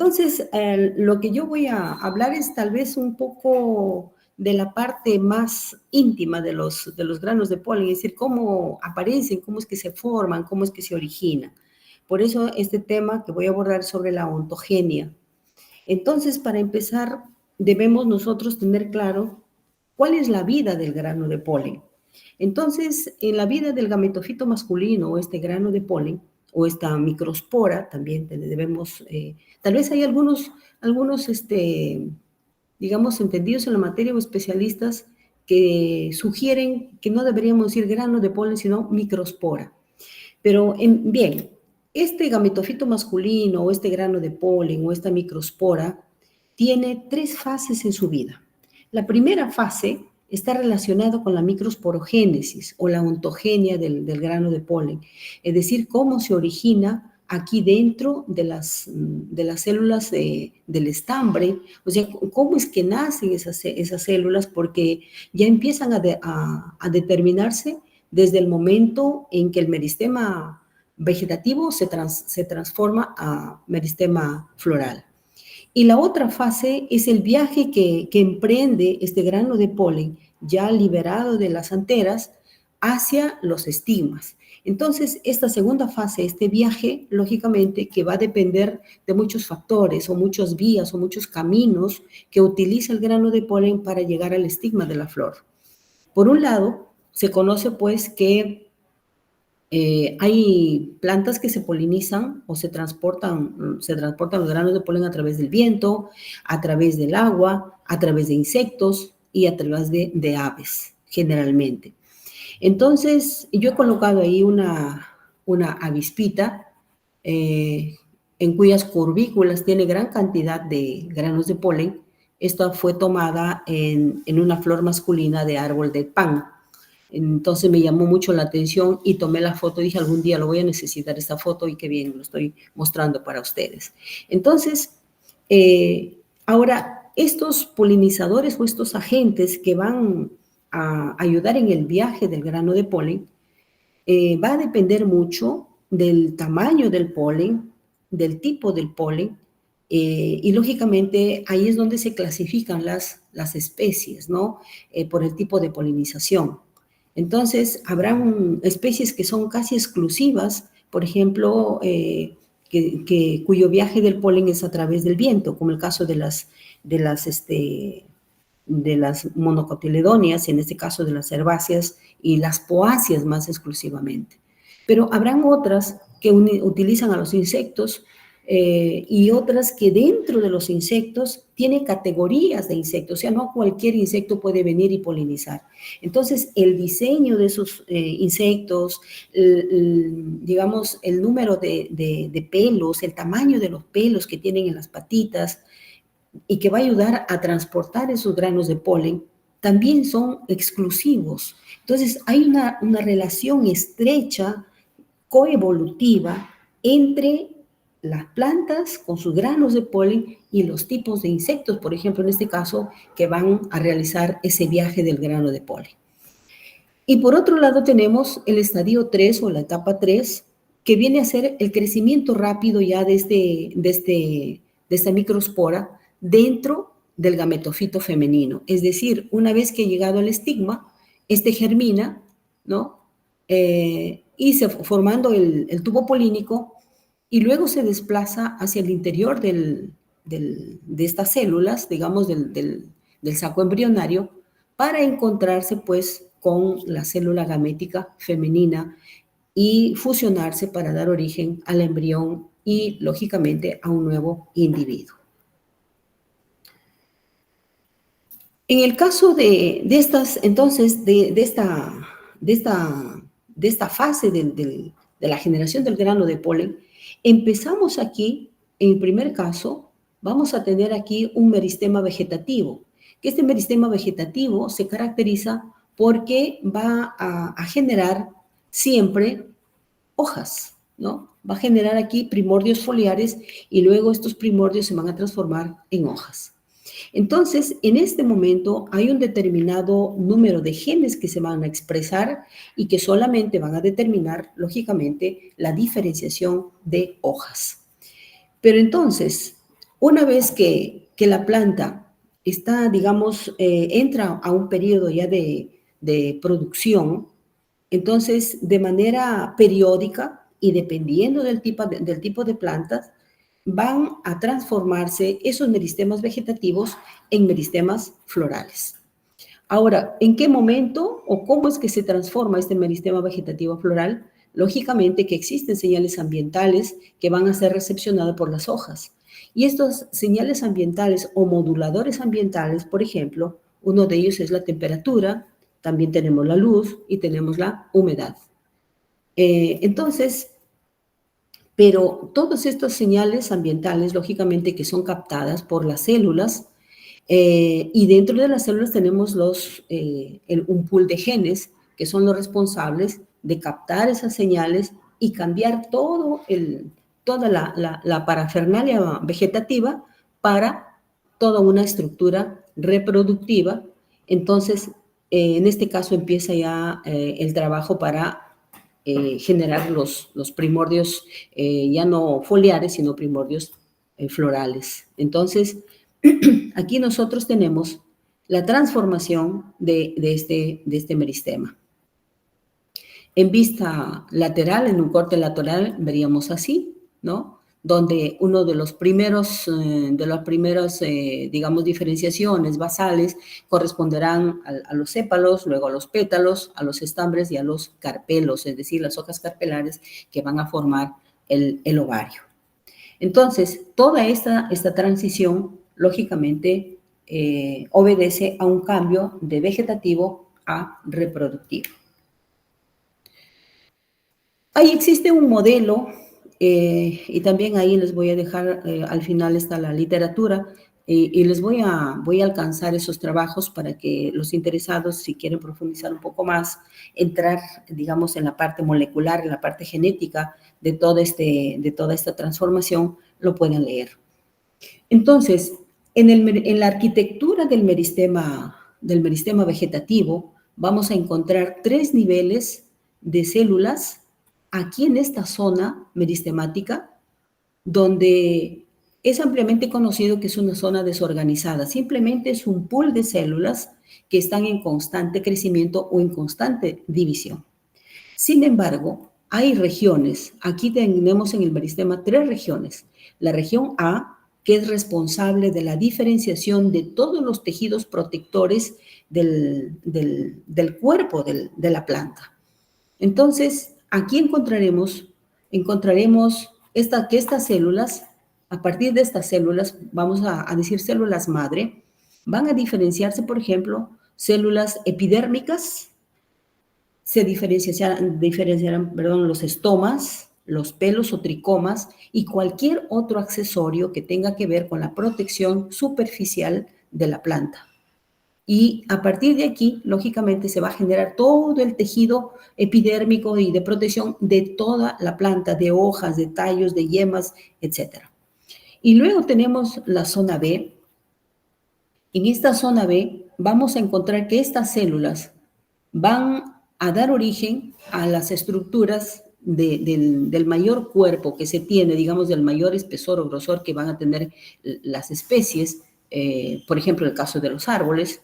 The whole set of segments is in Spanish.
Entonces, lo que yo voy a hablar es tal vez un poco de la parte más íntima de los granos de polen, es decir, cómo aparecen, cómo es que se forman, cómo es que se originan. Por eso este tema que voy a abordar sobre la ontogenia. Entonces, para empezar, debemos nosotros tener claro cuál es la vida del grano de polen. Entonces, en la vida del gametofito masculino, o este grano de polen, o esta microspora, también debemos, tal vez hay algunos digamos, entendidos en la materia o especialistas que sugieren que no deberíamos decir grano de polen, sino microspora. Pero, bien, este gametofito masculino, o este grano de polen, o esta microspora, tiene 3 fases en su vida. La primera fase está relacionada con la microsporogénesis o la ontogenia del grano de polen, es decir, cómo se origina aquí dentro de las células del estambre, o sea, cómo es que nacen esas células, porque ya empiezan a determinarse desde el momento en que el meristema vegetativo se transforma a meristema floral. Y la otra fase es el viaje que emprende este grano de polen ya liberado de las anteras hacia los estigmas. Entonces, esta segunda fase, este viaje, lógicamente, que va a depender de muchos factores o muchas vías o muchos caminos que utiliza el grano de polen para llegar al estigma de la flor. Por un lado, se conoce pues que hay plantas que se polinizan o se transportan los granos de polen a través del viento, a través del agua, a través de insectos y a través de aves, generalmente. Entonces, yo he colocado ahí una avispita en cuyas curvículas tiene gran cantidad de granos de polen. Esta fue tomada en una flor masculina de árbol de pan. Entonces me llamó mucho la atención y tomé la foto. Dije, algún día lo voy a necesitar esta foto, y qué bien, lo estoy mostrando para ustedes. Entonces, ahora, estos polinizadores o estos agentes que van a ayudar en el viaje del grano de polen, va a depender mucho del tamaño del polen, del tipo del polen, y lógicamente ahí es donde se clasifican las especies, ¿no? Por el tipo de polinización. Entonces, habrán especies que son casi exclusivas, por ejemplo, cuyo viaje del polen es a través del viento, como el caso de las monocotiledóneas, en este caso de las herbáceas y las poáceas más exclusivamente. Pero habrán otras que utilizan a los insectos y otras que dentro de los insectos tienen categorías de insectos, o sea, no cualquier insecto puede venir y polinizar. Entonces, el diseño de esos insectos, digamos, el número de pelos, el tamaño de los pelos que tienen en las patitas, y que va a ayudar a transportar esos granos de polen, también son exclusivos. Entonces, hay una relación estrecha, coevolutiva, entre las plantas con sus granos de polen y los tipos de insectos, por ejemplo, en este caso, que van a realizar ese viaje del grano de polen. Y por otro lado tenemos el estadio 3 o la etapa 3, que viene a ser el crecimiento rápido ya de esta microspora dentro del gametofito femenino. Es decir, una vez que ha llegado al estigma, este germina, ¿no? Y formando el tubo polínico, y luego se desplaza hacia el interior de estas células, digamos, del saco embrionario, para encontrarse, pues, con la célula gamética femenina y fusionarse para dar origen al embrión y, lógicamente, a un nuevo individuo. En el caso de esta fase de la generación del grano de polen, empezamos aquí, en el primer caso, vamos a tener aquí un meristema vegetativo, que este meristema vegetativo se caracteriza porque va a generar siempre hojas, ¿no? Va a generar aquí primordios foliares y luego estos primordios se van a transformar en hojas. Entonces, en este momento hay un determinado número de genes que se van a expresar y que solamente van a determinar, lógicamente, la diferenciación de hojas. Pero entonces, Una vez que la planta está, digamos, entra a un periodo ya de producción, entonces de manera periódica y dependiendo del tipo de plantas, van a transformarse esos meristemas vegetativos en meristemas florales. Ahora, ¿en qué momento o cómo es que se transforma este meristema vegetativo floral? Lógicamente que existen señales ambientales que van a ser recepcionadas por las hojas. Y estas señales ambientales o moduladores ambientales, por ejemplo, uno de ellos es la temperatura, también tenemos la luz y tenemos la humedad. Entonces, pero todas estas señales ambientales, lógicamente que son captadas por las células, y dentro de las células tenemos un pool de genes que son los responsables de captar esas señales y cambiar toda la parafernalia vegetativa para toda una estructura reproductiva. Entonces, en este caso empieza ya el trabajo para generar los primordios ya no foliares, sino primordios florales. Entonces, aquí nosotros tenemos la transformación de este meristema. En vista lateral, en un corte lateral, veríamos así, ¿no? Donde uno de las primeras, digamos, diferenciaciones basales corresponderán a los sépalos, luego a los pétalos, a los estambres y a los carpelos, es decir, las hojas carpelares que van a formar el ovario. Entonces, toda esta transición, lógicamente, obedece a un cambio de vegetativo a reproductivo. Ahí existe un modelo, y también ahí les voy a dejar, al final está la literatura, y les voy a alcanzar esos trabajos para que los interesados, si quieren profundizar un poco más, entrar, digamos, en la parte molecular, en la parte genética de toda esta transformación, lo puedan leer. Entonces, en la arquitectura del meristema vegetativo, vamos a encontrar 3 niveles de células aquí en esta zona meristemática, donde es ampliamente conocido que es una zona desorganizada. Simplemente es un pool de células que están en constante crecimiento o en constante división. Sin embargo, hay regiones, aquí tenemos en el meristema 3 regiones. La región A, que es responsable de la diferenciación de todos los tejidos protectores del cuerpo de la planta. Entonces, aquí encontraremos que estas células, a partir de estas células, vamos a decir células madre, van a diferenciarse, por ejemplo, células epidérmicas, se diferenciarán los estomas, los pelos o tricomas y cualquier otro accesorio que tenga que ver con la protección superficial de la planta. Y a partir de aquí, lógicamente, se va a generar todo el tejido epidérmico y de protección de toda la planta, de hojas, de tallos, de yemas, etc. Y luego tenemos la zona B. En esta zona B vamos a encontrar que estas células van a dar origen a las estructuras del mayor cuerpo que se tiene, digamos, del mayor espesor o grosor que van a tener las especies, por ejemplo, en el caso de los árboles.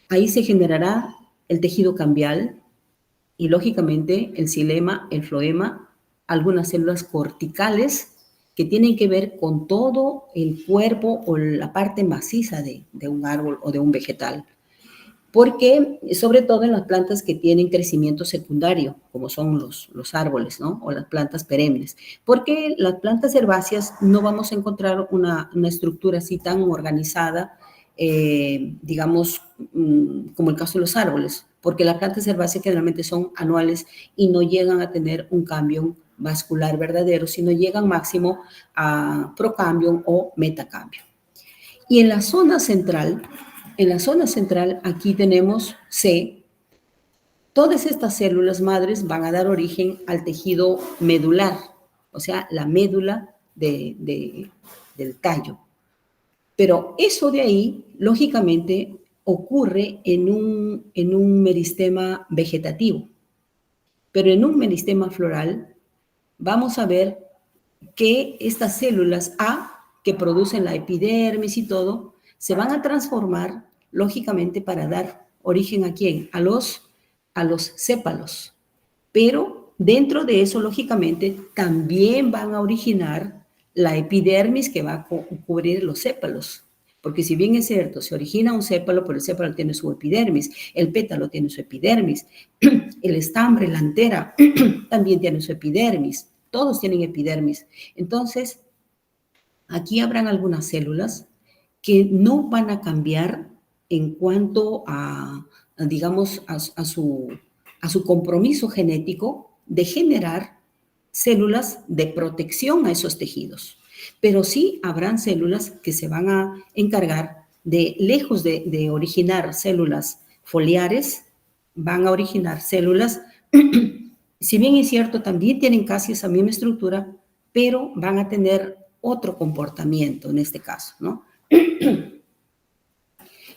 Ahí se generará el tejido cambial y, lógicamente, el xilema, el floema, algunas células corticales que tienen que ver con todo el cuerpo o la parte maciza de un árbol o de un vegetal. Porque, sobre todo en las plantas que tienen crecimiento secundario, como son los árboles, ¿no? O las plantas perennes. Porque las plantas herbáceas no vamos a encontrar una estructura así tan organizada, digamos, como el caso de los árboles, porque las plantas herbáceas generalmente son anuales y no llegan a tener un cambio vascular verdadero, sino llegan máximo a procambium o metacambio. Y en la zona central, aquí tenemos C. Todas estas células madres van a dar origen al tejido medular, o sea, la médula del tallo. Pero eso de ahí, lógicamente, ocurre en un meristema vegetativo. Pero en un meristema floral, vamos a ver que estas células A que producen la epidermis y todo, se van a transformar, lógicamente, para dar origen ¿a quién? A los sépalos. Pero dentro de eso, lógicamente, también van a originar la epidermis que va a cubrir los sépalos. Porque si bien es cierto, se origina un sépalo, pero el sépalo tiene su epidermis, el pétalo tiene su epidermis, el estambre, la antera, también tiene su epidermis, todos tienen epidermis. Entonces, aquí habrán algunas células que no van a cambiar en cuanto a digamos, a su compromiso genético de generar células de protección a esos tejidos. Pero sí habrán células que se van a encargar de, lejos de originar células foliares, van a originar células, si bien es cierto, también tienen casi esa misma estructura, pero van a tener otro comportamiento en este caso, ¿no?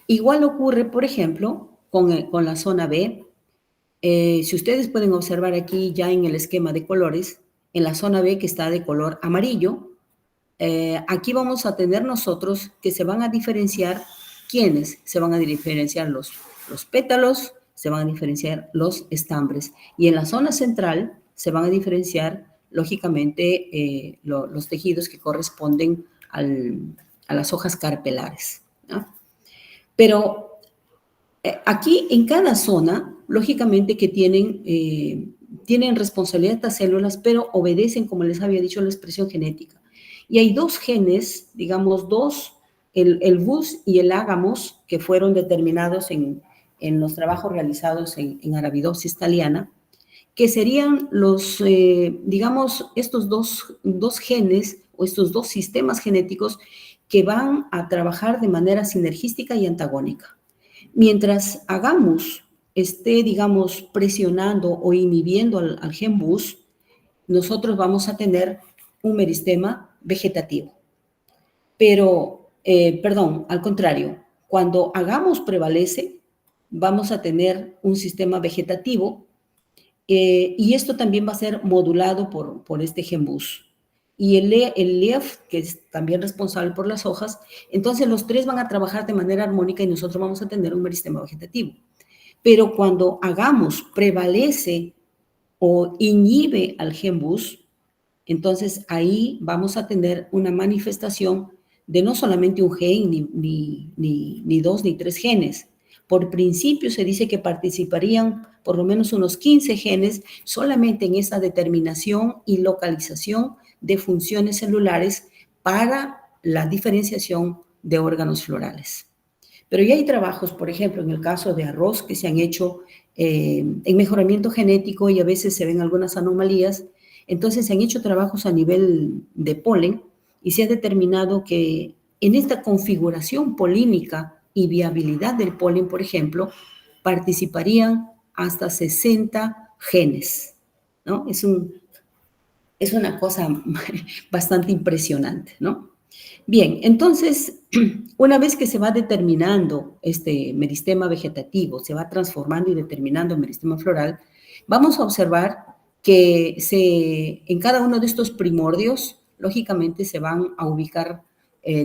Igual ocurre, por ejemplo, con la zona B. Si ustedes pueden observar aquí ya en el esquema de colores, en la zona B que está de color amarillo, aquí vamos a tener nosotros que se van a diferenciar, ¿quiénes? Se van a diferenciar los pétalos, se van a diferenciar los estambres. Y en la zona central se van a diferenciar, lógicamente, los tejidos que corresponden a las hojas carpelares, ¿no? Pero aquí en cada zona, lógicamente que tienen responsabilidad estas células, pero obedecen, como les había dicho, la expresión genética. Y hay dos genes, digamos dos, el BUS y el AGAMOS, que fueron determinados en los trabajos realizados en Arabidopsis thaliana, que serían los, digamos, estos dos genes o estos dos sistemas genéticos que van a trabajar de manera sinergística y antagónica. Mientras AGAMOS esté, digamos, presionando o inhibiendo al gen BUS, nosotros vamos a tener un meristema vegetativo. Pero, perdón, al contrario, cuando AGAMOS prevalece, vamos a tener un sistema vegetativo y esto también va a ser modulado por este gen BUS. Y el LEAF, que es también responsable por las hojas, entonces los tres van a trabajar de manera armónica y nosotros vamos a tener un meristema vegetativo. Pero cuando AGAMOS prevalece o inhibe al gen BUS, entonces ahí vamos a tener una manifestación de no solamente un gen, ni dos, ni tres genes. Por principio se dice que participarían por lo menos unos 15 genes solamente en esa determinación y localización de funciones celulares para la diferenciación de órganos florales. Pero ya hay trabajos, por ejemplo, en el caso de arroz, que se han hecho en mejoramiento genético y a veces se ven algunas anomalías. Entonces se han hecho trabajos a nivel de polen y se ha determinado que en esta configuración polínica y viabilidad del polen, por ejemplo, participarían hasta 60 genes, ¿no? Es una cosa bastante impresionante, ¿no? Bien, entonces, una vez que se va determinando este meristema vegetativo, se va transformando y determinando el meristema floral, vamos a observar que en cada uno de estos primordios, lógicamente, se van a ubicar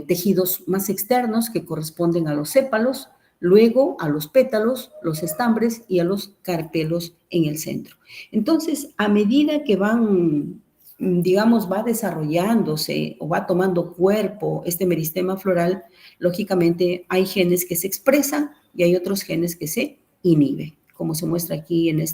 tejidos más externos que corresponden a los sépalos, luego a los pétalos, los estambres y a los carpelos en el centro. Entonces, a medida que van, digamos, va desarrollándose o va tomando cuerpo este meristema floral, lógicamente hay genes que se expresan y hay otros genes que se inhiben, como se muestra aquí en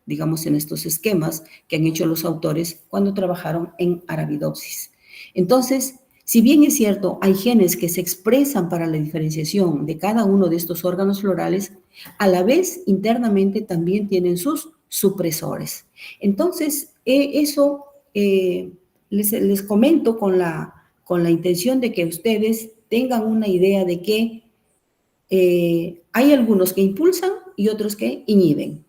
digamos, en estos esquemas que han hecho los autores cuando trabajaron en Arabidopsis. Entonces, si bien es cierto, hay genes que se expresan para la diferenciación de cada uno de estos órganos florales, a la vez internamente también tienen sus supresores. Entonces, eso les comento con la intención de que ustedes tengan una idea de que hay algunos que impulsan y otros que inhiben.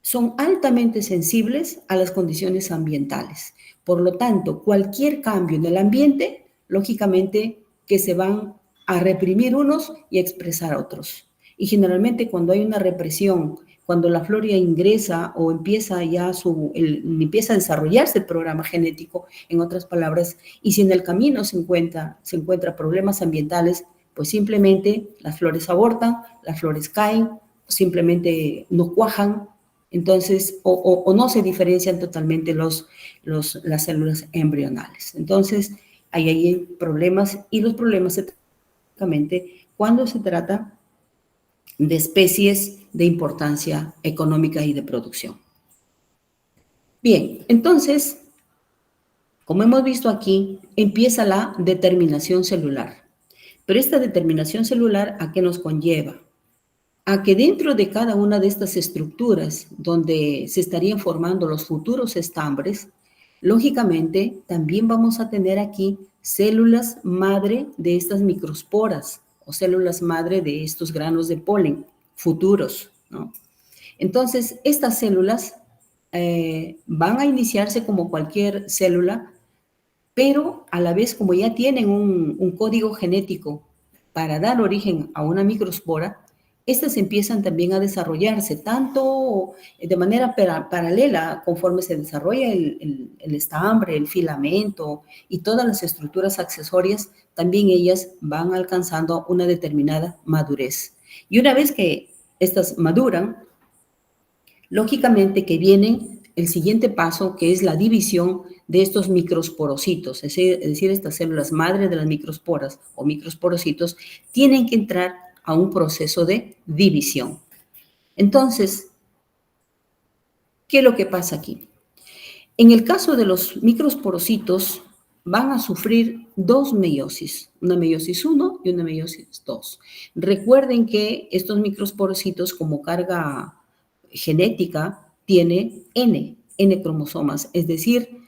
Son altamente sensibles a las condiciones ambientales. Por lo tanto, cualquier cambio en el ambiente, lógicamente que se van a reprimir unos y a expresar otros. Y generalmente cuando hay una represión, cuando la flor ya ingresa o empieza ya empieza a desarrollarse el programa genético, en otras palabras, y si en el camino se encuentra problemas ambientales, pues simplemente las flores abortan, las flores caen, simplemente no cuajan, entonces, o no se diferencian totalmente las células embrionales. Entonces, ahí hay problemas, y los problemas específicamente cuando se trata de especies de importancia económica y de producción. Bien, entonces, como hemos visto aquí, empieza la determinación celular. Pero esta determinación celular, ¿a qué nos conlleva? A que dentro de cada una de estas estructuras donde se estarían formando los futuros estambres, lógicamente también vamos a tener aquí células madre de estas microsporas o células madre de estos granos de polen futuros, ¿no? Entonces, estas células van a iniciarse como cualquier célula, pero a la vez, como ya tienen un código genético para dar origen a una microspora, estas empiezan también a desarrollarse, tanto de manera paralela, conforme se desarrolla el estambre, el filamento y todas las estructuras accesorias, también ellas van alcanzando una determinada madurez. Y una vez que estas maduran, lógicamente que viene el siguiente paso, que es la división de estos microsporocitos, es decir, estas células madre de las microsporas o microsporocitos tienen que entrar a un proceso de división. Entonces, ¿qué es lo que pasa aquí? En el caso de los microsporocitos, van a sufrir dos meiosis, una meiosis 1 y una meiosis 2. Recuerden que estos microsporocitos, como carga genética, tiene N cromosomas, es decir,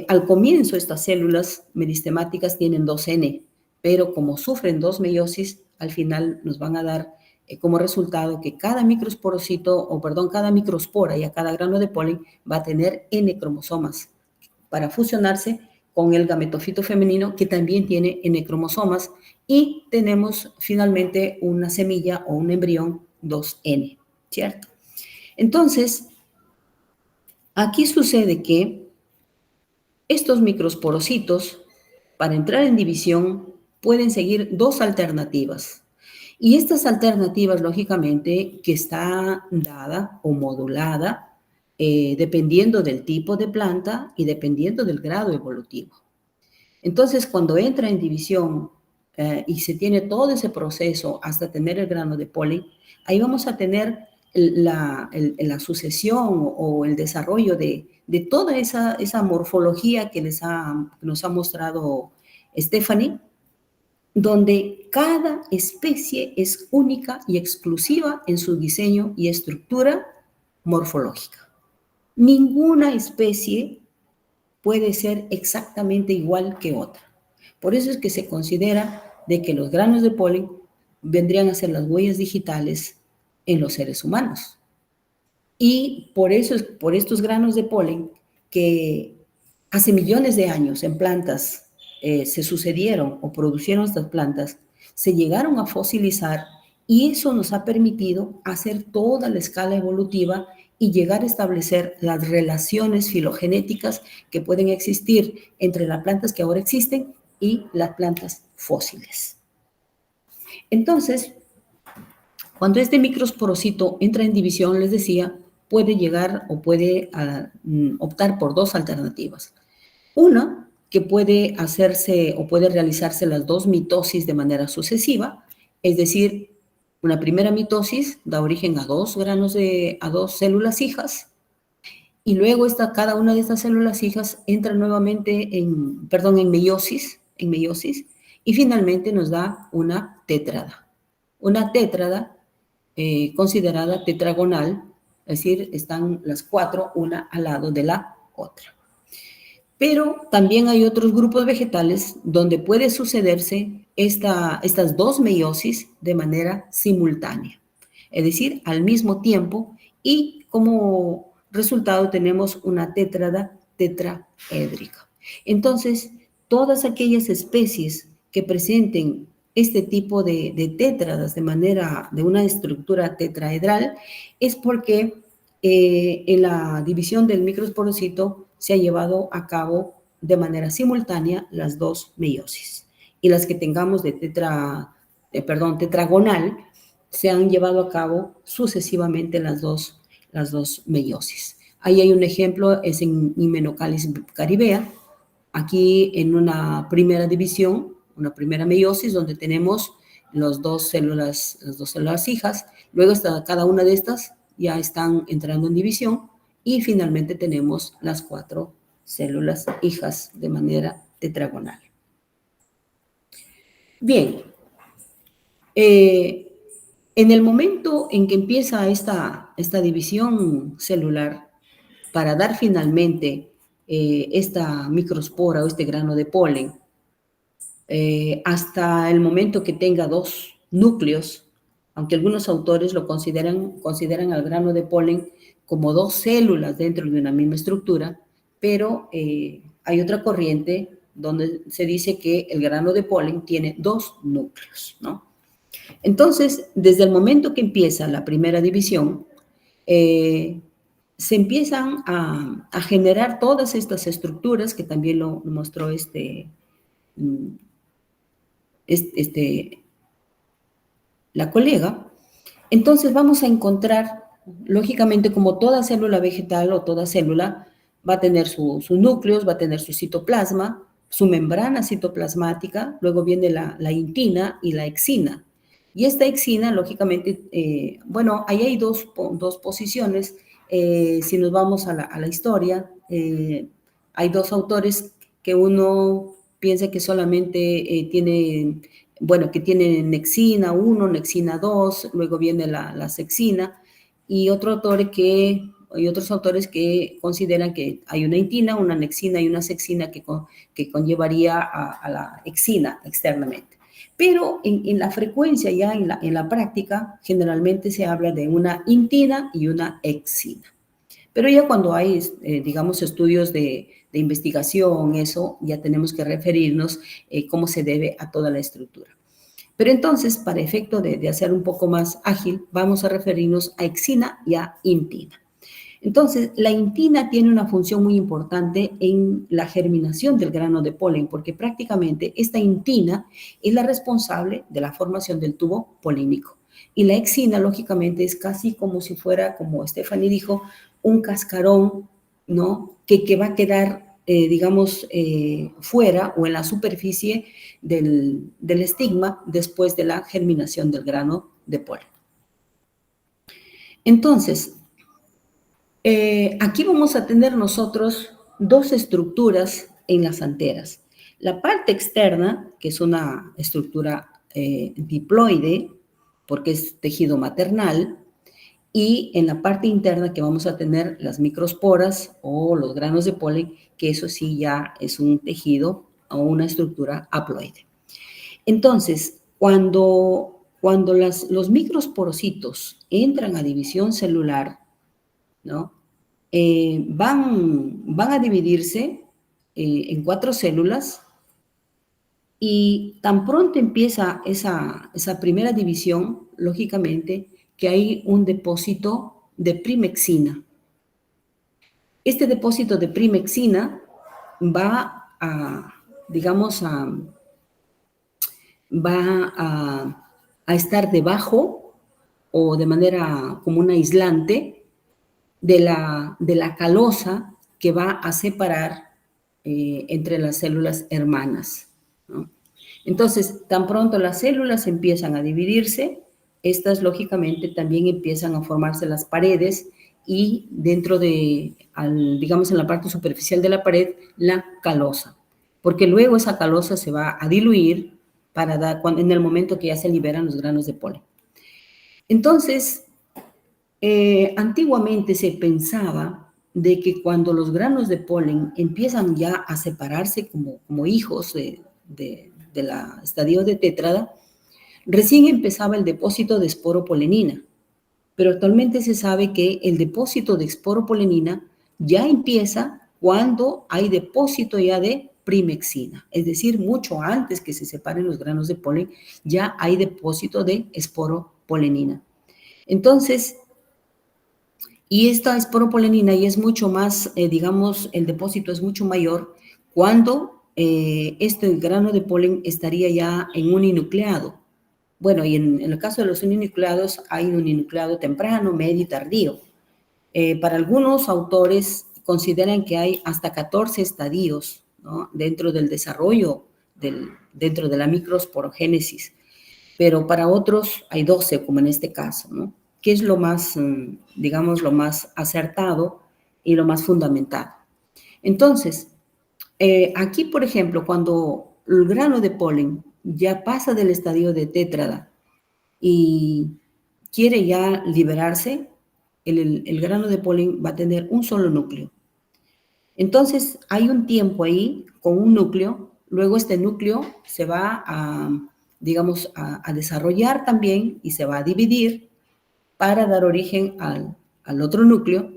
al comienzo estas células meristemáticas tienen 2N, pero como sufren dos meiosis, al final nos van a dar como resultado que cada cada microspora y a cada grano de polen va a tener N cromosomas para fusionarse con el gametofito femenino, que también tiene N cromosomas, y tenemos finalmente una semilla o un embrión 2N, ¿cierto? Entonces, aquí sucede que estos microsporocitos, para entrar en división, pueden seguir dos alternativas. Y estas alternativas, lógicamente, que está dada o modulada dependiendo del tipo de planta y dependiendo del grado evolutivo. Entonces, cuando entra en división y se tiene todo ese proceso hasta tener el grano de polen, ahí vamos a tener la sucesión o el desarrollo de toda esa morfología que nos ha mostrado Stephanie, donde cada especie es única y exclusiva en su diseño y estructura morfológica. Ninguna especie puede ser exactamente igual que otra. Por eso es que se considera de que los granos de polen vendrían a ser las huellas digitales en los seres humanos. Y por eso, por estos granos de polen que hace millones de años en plantas se sucedieron o producieron estas plantas, se llegaron a fosilizar, y eso nos ha permitido hacer toda la escala evolutiva y llegar a establecer las relaciones filogenéticas que pueden existir entre las plantas que ahora existen y las plantas fósiles. Entonces, cuando este microsporocito entra en división, les decía, puede llegar o puede optar por dos alternativas. Una, que puede hacerse o puede realizarse las dos mitosis de manera sucesiva, es decir, una primera mitosis da origen a dos células hijas, y luego cada una de estas células hijas entra nuevamente en meiosis, y finalmente nos da una tétrada. Una tétrada considerada tetragonal, es decir, están las cuatro una al lado de la otra. Pero también hay otros grupos vegetales donde puede sucederse estas dos meiosis de manera simultánea, es decir, al mismo tiempo, y como resultado tenemos una tétrada tetraédrica. Entonces, todas aquellas especies que presenten este tipo de tétradas de una estructura tetraedral es porque en la división del microsporocito se ha llevado a cabo de manera simultánea las dos meiosis. Y las que tengamos de tetragonal se han llevado a cabo sucesivamente las dos meiosis. Ahí hay un ejemplo, es en Hymenocallis caribea, aquí en una primera división, una primera meiosis, donde tenemos las dos células hijas, luego cada una de estas ya están entrando en división, y finalmente tenemos las 4 células hijas de manera tetragonal. Bien, en el momento en que empieza esta división celular para dar finalmente esta microspora o este grano de polen, hasta el momento que tenga 2 núcleos, aunque algunos autores lo consideran al grano de polen como 2 células dentro de una misma estructura, pero hay otra corriente donde se dice que el grano de polen tiene 2 núcleos, ¿no? Entonces, desde el momento que empieza la primera división, se empiezan a generar todas estas estructuras, que también lo mostró la colega. Entonces vamos a encontrar, lógicamente, como toda célula vegetal o toda célula, va a tener sus núcleos, va a tener su citoplasma, su membrana citoplasmática, luego viene la intina y la exina. Y esta exina, lógicamente, bueno, ahí hay dos posiciones. Si nos vamos a la historia, hay 2 autores que uno piensa que solamente tienen, bueno, que tienen nexina 1, nexina 2, luego viene la sexina, y otros autores que consideran que hay una intina, una nexina y una sexina que conllevaría a la exina externamente. Pero en la frecuencia, ya en la práctica, generalmente se habla de una intina y una exina. Pero ya cuando hay, digamos, estudios de investigación, eso, ya tenemos que referirnos cómo se debe a toda la estructura. Pero entonces, para efecto de hacer un poco más ágil, vamos a referirnos a exina y a intina. Entonces, la intina tiene una función muy importante en la germinación del grano de polen, porque prácticamente esta intina es la responsable de la formación del tubo polínico. Y la exina, lógicamente, es casi como si fuera, como Stephanie dijo, un cascarón, ¿no? Que va a quedar, digamos, fuera o en la superficie del estigma después de la germinación del grano de polen. Entonces, aquí vamos a tener nosotros 2 estructuras en las anteras. La parte externa, que es una estructura diploide, porque es tejido maternal, y en la parte interna que vamos a tener las microsporas o los granos de polen, que eso sí ya es un tejido o una estructura haploide. Entonces, cuando los microsporocitos entran a división celular, ¿no? Van a dividirse en 4 células, y tan pronto empieza esa primera división, lógicamente, que hay un depósito de primexina. Este depósito de primexina va a, digamos, a estar debajo o de manera como un aislante de la calosa que va a separar entre las células hermanas, ¿no? Entonces, tan pronto las células empiezan a dividirse, estas lógicamente también empiezan a formarse las paredes, y dentro digamos en la parte superficial de la pared, la calosa, porque luego esa calosa se va a diluir en el momento que ya se liberan los granos de polen. Entonces, antiguamente se pensaba de que cuando los granos de polen empiezan ya a separarse como hijos del estadio de tétrada, recién empezaba el depósito de esporopolenina, pero actualmente se sabe que el depósito de esporopolenina ya empieza cuando hay depósito ya de esporoprimexina, es decir, mucho antes que se separen los granos de polen, ya hay depósito de esporopolenina. Entonces, y esta esporopolenina ya es mucho más, digamos, el depósito es mucho mayor cuando este grano de polen estaría ya en uninucleado. Bueno, y en el caso de los uninucleados hay un uninucleado temprano, medio y tardío. Para algunos autores consideran que hay hasta 14 estadios, ¿no?, dentro del desarrollo, dentro de la microsporogénesis, pero para otros hay 12, como en este caso, ¿no?, que es lo más, digamos, lo más acertado y lo más fundamentado. Entonces, aquí, por ejemplo, cuando el grano de polen ya pasa del estadio de tétrada y quiere ya liberarse, el grano de polen va a tener un solo núcleo. Entonces, hay un tiempo ahí con un núcleo, luego este núcleo se va a, digamos, a desarrollar también y se va a dividir para dar origen al otro núcleo,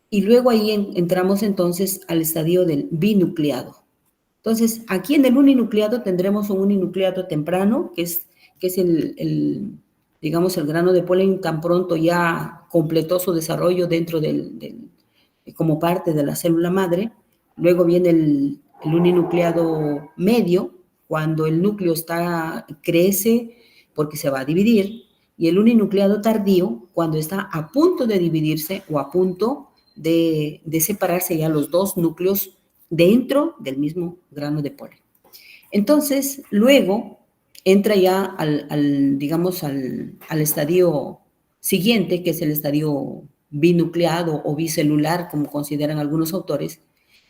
y luego ahí entramos entonces al estadio del binucleado. Entonces, aquí en el uninucleado tendremos un uninucleado temprano, que es digamos, el grano de polen tan pronto ya completó su desarrollo dentro como parte de la célula madre. Luego viene el uninucleado medio, cuando el núcleo crece porque se va a dividir, y el uninucleado tardío, cuando está a punto de dividirse o a punto de separarse ya los dos núcleos dentro del mismo grano de polen. Entonces, luego entra ya digamos, al estadio siguiente, que es el estadio binucleado o bicelular, como consideran algunos autores,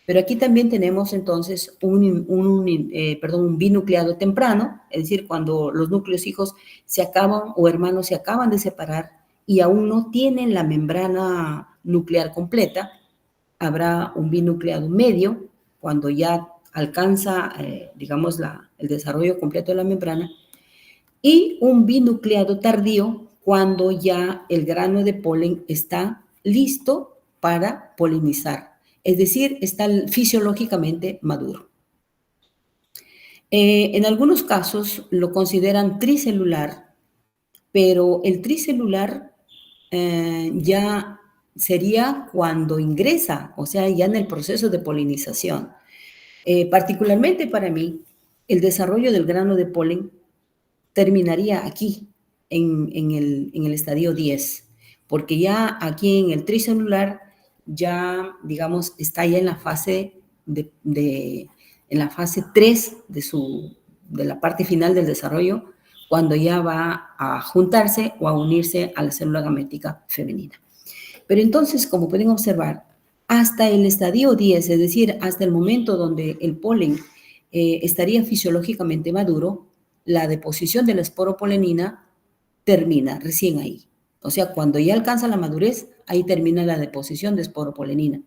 pero aquí también tenemos entonces un binucleado temprano, es decir, cuando los núcleos hijos se acaban o hermanos se acaban de separar y aún no tienen la membrana nuclear completa. Habrá un binucleado medio, cuando ya alcanza, digamos, el desarrollo completo de la membrana, y un binucleado tardío, cuando ya el grano de polen está listo para polinizar, es decir, está fisiológicamente maduro. En algunos casos lo consideran tricelular, pero el tricelular ya sería cuando ingresa, o sea, ya en el proceso de polinización. Particularmente para mí, el desarrollo del grano de polen terminaría aquí, en el estadio 10, porque ya aquí en el tricelular ya, digamos, está ya en la fase en la fase 3 de la parte final del desarrollo, cuando ya va a juntarse o a unirse a la célula gamética femenina. Pero entonces, como pueden observar, hasta el estadio 10, es decir, hasta el momento donde el polen estaría fisiológicamente maduro, la deposición de la esporopolenina termina recién ahí. O sea, cuando ya alcanza la madurez, ahí termina la deposición de esporopolenina.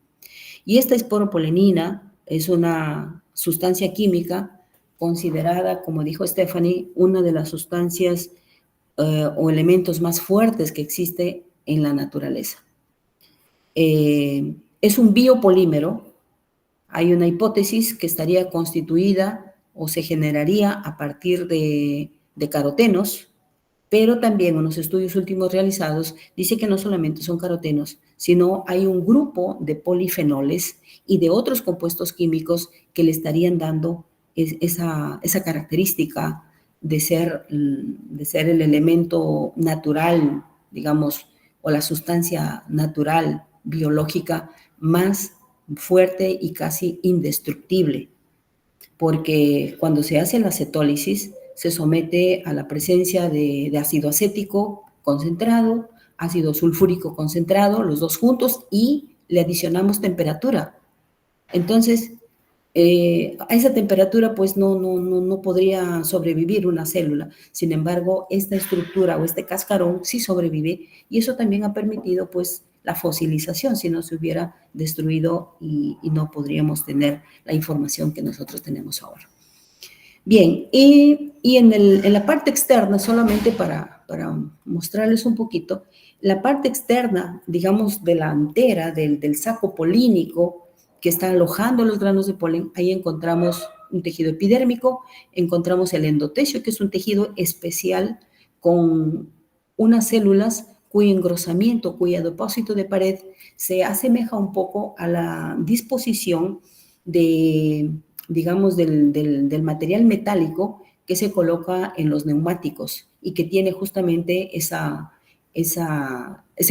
Y esta esporopolenina es una sustancia química considerada, como dijo Stephanie, una de las sustancias o elementos más fuertes que existe en la naturaleza. Es un biopolímero. Hay una hipótesis que estaría constituida o se generaría a partir de carotenos, pero también en los estudios últimos realizados dice que no solamente son carotenos, sino hay un grupo de polifenoles y de otros compuestos químicos que le estarían dando esa característica de ser el elemento natural, digamos, o la sustancia natural biológica más fuerte y casi indestructible, porque cuando se hace la cetólisis se somete a la presencia de ácido acético concentrado, ácido sulfúrico concentrado, los dos juntos, y le adicionamos temperatura. Entonces, a esa temperatura pues no podría sobrevivir una célula. Sin embargo, esta estructura o este cascarón sí sobrevive, y eso también ha permitido pues la fosilización. Si no se hubiera destruido y no podríamos tener la información que nosotros tenemos ahora. Bien, y en la parte externa, solamente para mostrarles un poquito, la parte externa, digamos, delantera del saco polínico, que está alojando los granos de polen, ahí encontramos un tejido epidérmico, encontramos el endotelio, que es un tejido especial con unas células cuyo engrosamiento, cuyo depósito de pared se asemeja un poco a la disposición de, digamos, del material metálico que se coloca en los neumáticos y que tiene justamente ese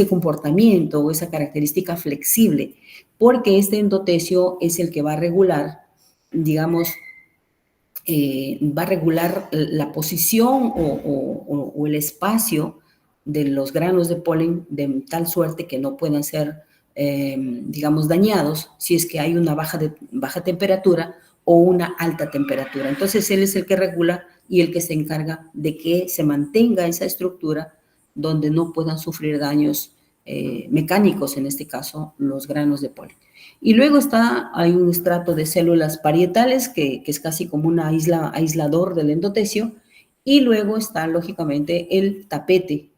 comportamiento o esa característica flexible, porque este endotelio es el que va a regular, digamos, va a regular la posición o el espacio de los granos de polen de tal suerte que no puedan ser, digamos, dañados si es que hay una baja temperatura o una alta temperatura. Entonces, él es el que regula y el que se encarga de que se mantenga esa estructura donde no puedan sufrir daños mecánicos, en este caso, los granos de polen. Y luego hay un estrato de células parietales que es casi como un aislador del endotelio, y luego está, lógicamente, el tapete.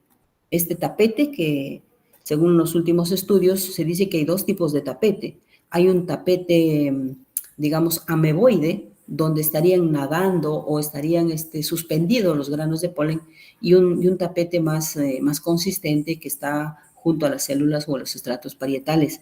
Este tapete que, según los últimos estudios, se dice que hay dos tipos de tapete. Hay un tapete, digamos, ameboide, donde estarían nadando o estarían suspendidos los granos de polen, y un tapete más consistente que está junto a las células o a los estratos parietales.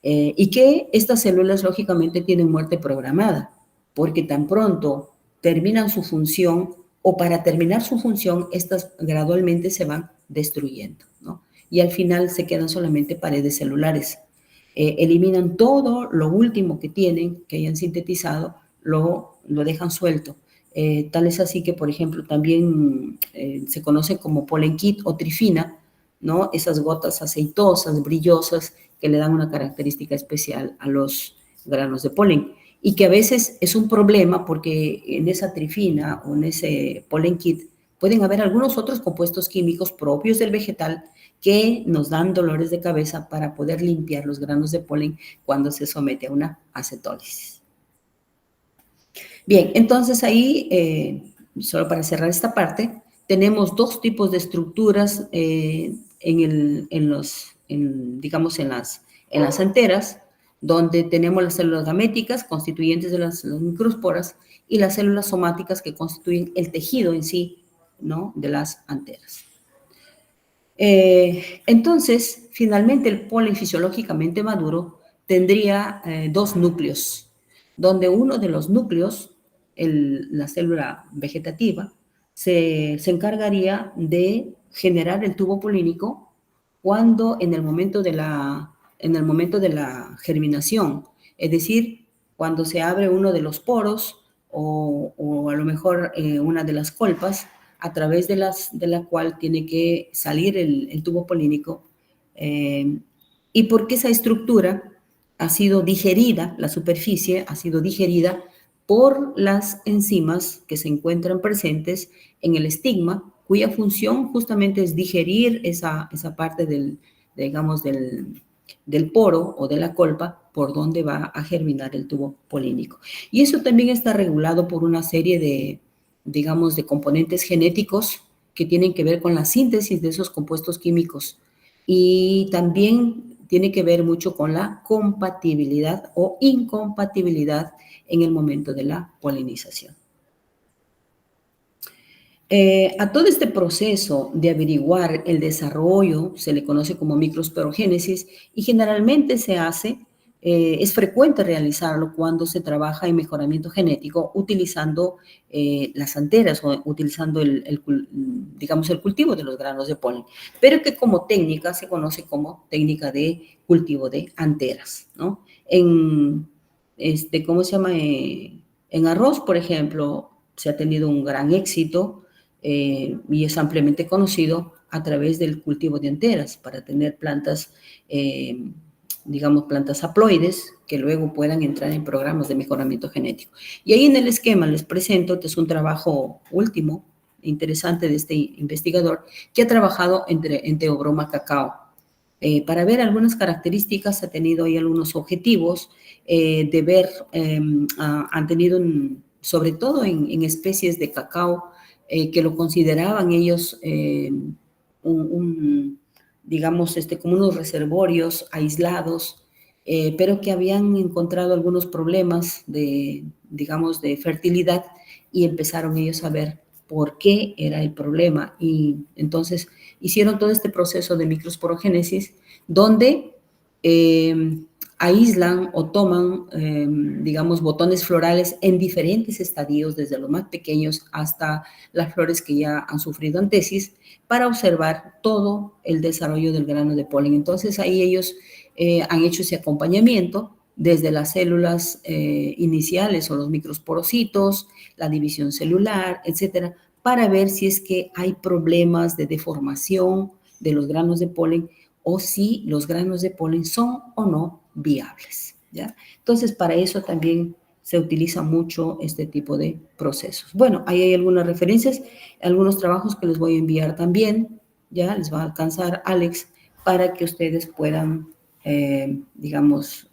Y que estas células, lógicamente, tienen muerte programada, porque tan pronto terminan su función o para terminar su función, estas gradualmente se van destruyendo, ¿no? Y al final se quedan solamente paredes celulares. Eliminan todo lo último que tienen, que hayan sintetizado, lo dejan suelto. Tal es así que, por ejemplo, también se conoce como polen kit o trifina, ¿no? Esas gotas aceitosas, brillosas, que le dan una característica especial a los granos de polen. Y que a veces es un problema porque en esa trifina o en ese polen kit pueden haber algunos otros compuestos químicos propios del vegetal que nos dan dolores de cabeza para poder limpiar los granos de polen cuando se somete a una acetólisis. Bien, entonces ahí, solo para cerrar esta parte, tenemos dos tipos de estructuras digamos, en las anteras, donde tenemos las células gaméticas constituyentes de las microesporas y las células somáticas que constituyen el tejido en sí, ¿no?, de las anteras. Entonces, finalmente, el polen fisiológicamente maduro tendría dos núcleos, donde uno de los núcleos, la célula vegetativa, se encargaría de generar el tubo polínico cuando en el momento de la germinación, es decir, cuando se abre uno de los poros o a lo mejor una de las colpas, a través de la cual tiene que salir el tubo polínico, y porque esa estructura ha sido digerida, la superficie ha sido digerida por las enzimas que se encuentran presentes en el estigma, cuya función justamente es digerir esa parte digamos, del poro o de la colpa por donde va a germinar el tubo polínico. Y eso también está regulado por una serie de, digamos, de componentes genéticos que tienen que ver con la síntesis de esos compuestos químicos, y también tiene que ver mucho con la compatibilidad o incompatibilidad en el momento de la polinización. A todo este proceso de averiguar el desarrollo se le conoce como microesporogénesis, y generalmente es frecuente realizarlo cuando se trabaja en mejoramiento genético utilizando las anteras o utilizando digamos, el cultivo de los granos de polen, pero que como técnica se conoce como técnica de cultivo de anteras, ¿no? ¿Cómo se llama? En arroz, por ejemplo, se ha tenido un gran éxito y es ampliamente conocido a través del cultivo de anteras para tener plantas, digamos, plantas haploides que luego puedan entrar en programas de mejoramiento genético. Y ahí en el esquema les presento, este es un trabajo último, interesante, de este investigador que ha trabajado en Theobroma cacao. Para ver algunas características, ha tenido ahí algunos objetivos de ver, han tenido, sobre todo en especies de cacao, que lo consideraban ellos digamos, como unos reservorios aislados pero que habían encontrado algunos problemas de, digamos, de fertilidad y empezaron ellos a ver por qué era el problema. Y entonces hicieron todo este proceso de microsporogénesis donde aíslan o toman, digamos, botones florales en diferentes estadios, desde los más pequeños hasta las flores que ya han sufrido antesis, para observar todo el desarrollo del grano de polen. Entonces ahí ellos han hecho ese acompañamiento desde las células iniciales o los microsporocitos, la división celular, etcétera, para ver si es que hay problemas de deformación de los granos de polen o si los granos de polen son o no viables, ¿ya? Entonces, para eso también se utiliza mucho este tipo de procesos. Bueno, ahí hay algunas referencias, algunos trabajos que les voy a enviar también, ya les va a alcanzar Alex, para que ustedes puedan, digamos,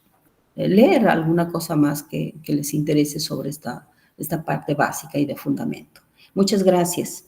leer alguna cosa más que les interese sobre esta parte básica y de fundamento. Muchas gracias.